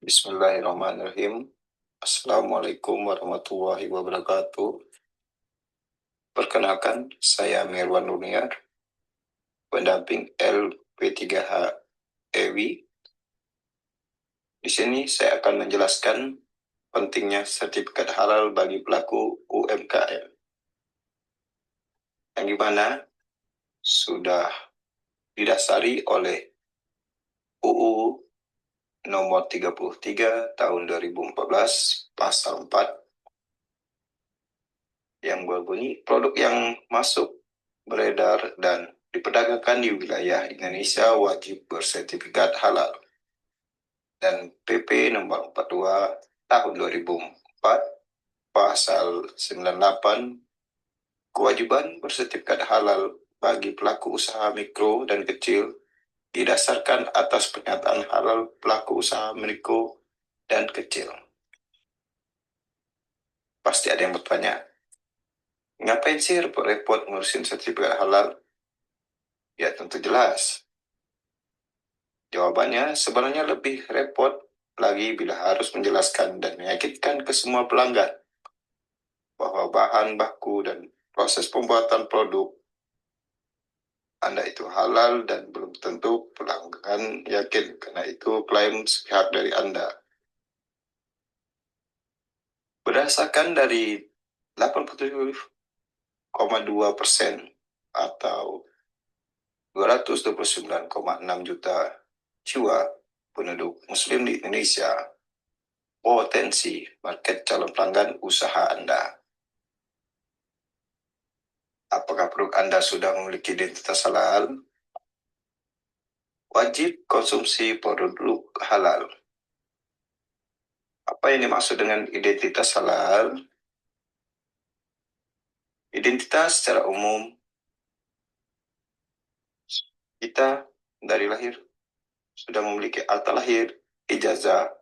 Bismillahirrahmanirrahim. Assalamualaikum warahmatullahi wabarakatuh. Perkenalkan, saya Mirwan Nurniar, pendamping LP3H EWI. Di sini saya akan menjelaskan pentingnya sertifikat halal bagi pelaku UMKM, yang dimana sudah didasari oleh UU nomor 33 tahun 2014 pasal 4 yang berbunyi produk yang masuk, beredar, dan diperdagangkan di wilayah Indonesia wajib bersertifikat halal. Dan PP nomor 42 tahun 2004 pasal 98 kewajiban bersertifikat halal bagi pelaku usaha mikro dan kecil didasarkan atas pernyataan halal pelaku usaha mikro dan kecil. Pasti ada yang bertanya, ngapain sih repot-repot ngurusin sertifikat halal? Ya tentu jelas. Jawabannya sebenarnya lebih repot lagi bila harus menjelaskan dan meyakinkan ke semua pelanggan bahwa bahan baku dan proses pembuatan produk Anda itu halal dan belum tentu pelanggan yakin karena itu klaim sepihak dari Anda. Berdasarkan dari 87,2% atau 229,6 juta jiwa penduduk Muslim di Indonesia, potensi market calon pelanggan usaha Anda. Apakah produk Anda sudah memiliki identitas halal? Wajib konsumsi produk halal. Apa yang dimaksud dengan identitas halal? Identitas secara umum, kita dari lahir sudah memiliki akta lahir, ijazah,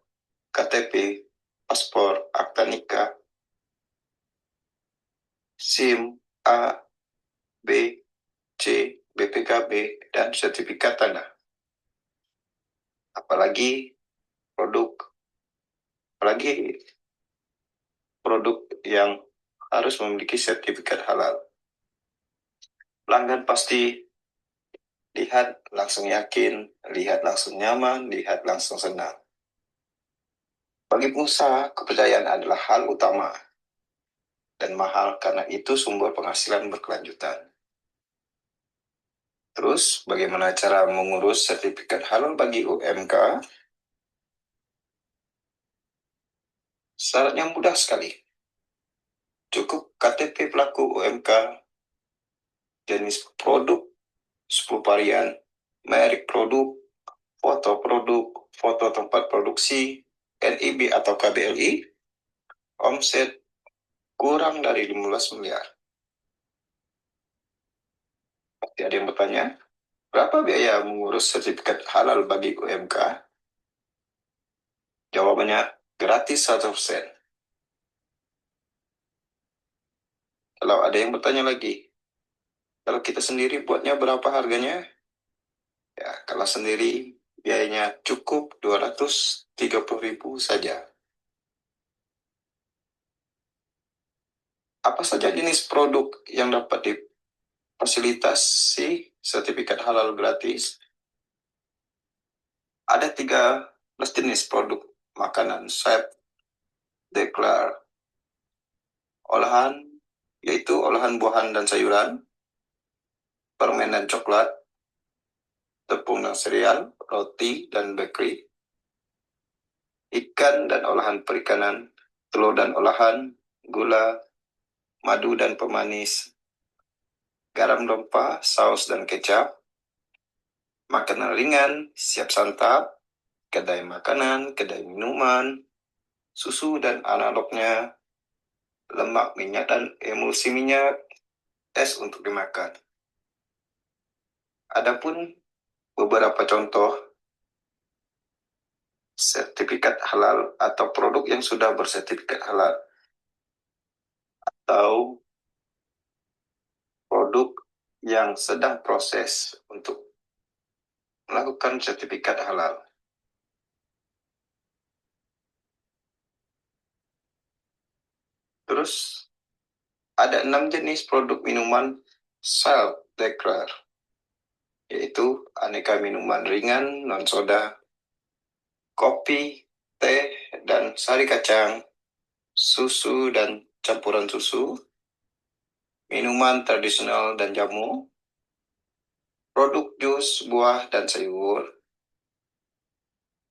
KTP, paspor, akta nikah, SIM, A, B, C, BPKB, dan sertifikat tanah. Apalagi produk yang harus memiliki sertifikat halal. Pelanggan pasti lihat langsung yakin, lihat langsung nyaman, lihat langsung senang. Bagi pengusaha, kepercayaan adalah hal utama dan mahal karena itu sumber penghasilan berkelanjutan. Terus, bagaimana cara mengurus sertifikat halal bagi UMK? Syaratnya mudah sekali. Cukup KTP pelaku UMK, jenis produk 10 varian, merek produk, foto tempat produksi, NIB atau KBLI, omset kurang dari 15 miliar. Pasti ada yang bertanya, berapa biaya mengurus sertifikat halal bagi UMK? Jawabannya gratis 100%. Kalau ada yang bertanya lagi, kalau kita sendiri buatnya berapa harganya? Ya, kalau sendiri biayanya cukup 230.000 saja. Apa saja jenis produk yang dapat difasilitasi sertifikat halal gratis? Ada 13 jenis produk makanan chef declare olahan, yaitu olahan buahan dan sayuran, permen dan coklat, tepung dan sereal, roti dan bakery, ikan dan olahan perikanan, telur dan olahan, gula, madu dan pemanis, garam rempah, saus dan kecap, makanan ringan, siap santap, kedai makanan, kedai minuman, susu dan analognya, lemak, minyak dan emulsi minyak, es untuk dimakan. Adapun beberapa contoh sertifikat halal atau produk yang sudah bersertifikat halal atau produk yang sedang proses untuk melakukan sertifikat halal. Terus ada 6 jenis produk minuman self-declare, yaitu aneka minuman ringan, non-soda, kopi, teh, dan sari kacang, susu dan campuran susu, minuman tradisional dan jamu, produk jus, buah, dan sayur,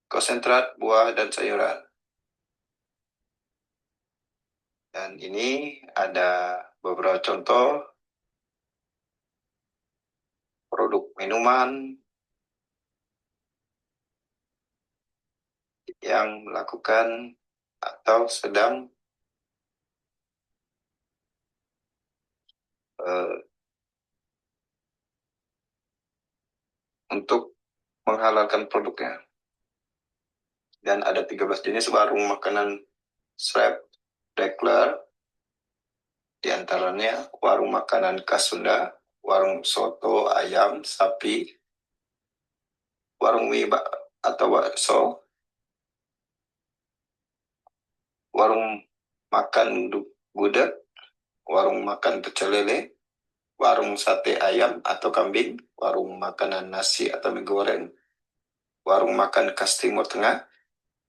konsentrat buah dan sayuran. Dan ini ada beberapa contoh produk minuman yang melakukan atau sedang untuk menghalalkan produknya. Dan ada 13 jenis warung makanan self-declare, di antaranya warung makanan khas Sunda, warung soto ayam sapi, warung mie atau bakso, warung makan gudeg, warung makan pecel lele, warung sate ayam atau kambing, warung makanan nasi atau mie goreng, warung makan khas Timur Tengah,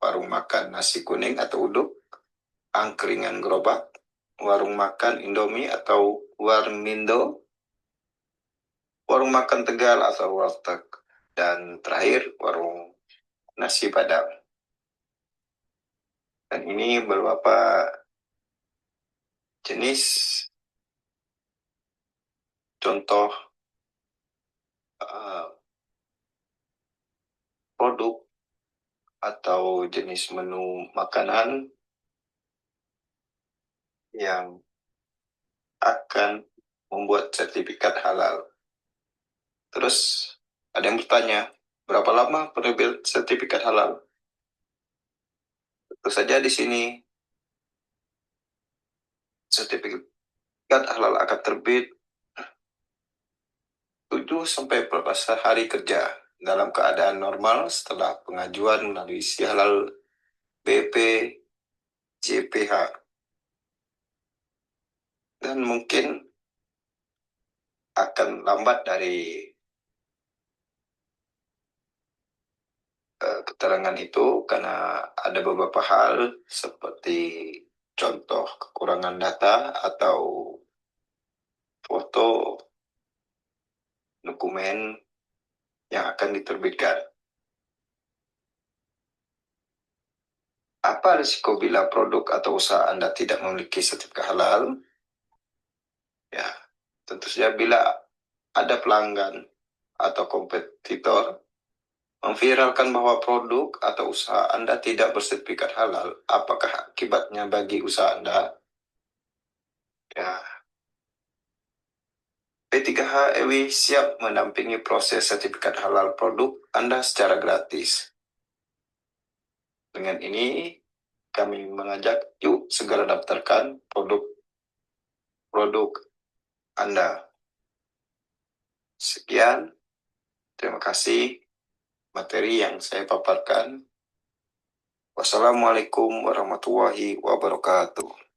warung makan nasi kuning atau uduk, angkringan gerobak, warung makan Indomie atau warmindo, warung makan Tegal atau warteg, dan terakhir warung nasi Padang. Dan ini beberapa jenis contoh produk atau jenis menu makanan yang akan membuat sertifikat halal. Terus ada yang bertanya, berapa lama penerbit sertifikat halal? Tentu saja di sini sertifikat halal akan terbit 7-14 hari kerja dalam keadaan normal setelah pengajuan melalui isi halal BPJPH. Dan mungkin akan lambat dari keterangan itu karena ada beberapa hal seperti contoh kekurangan data atau foto dokumen yang akan diterbitkan. Apa risiko bila produk atau usaha Anda tidak memiliki sertifikat halal? Ya, tentu saja bila ada pelanggan atau kompetitor memviralkan bahwa produk atau usaha Anda tidak bersertifikat halal, apakah akibatnya bagi usaha Anda? Ya, P3H EWI siap mendampingi proses sertifikat halal produk Anda secara gratis. Dengan ini, kami mengajak yuk segera daftarkan produk Anda. Sekian, terima kasih materi yang saya paparkan. Wassalamualaikum warahmatullahi wabarakatuh.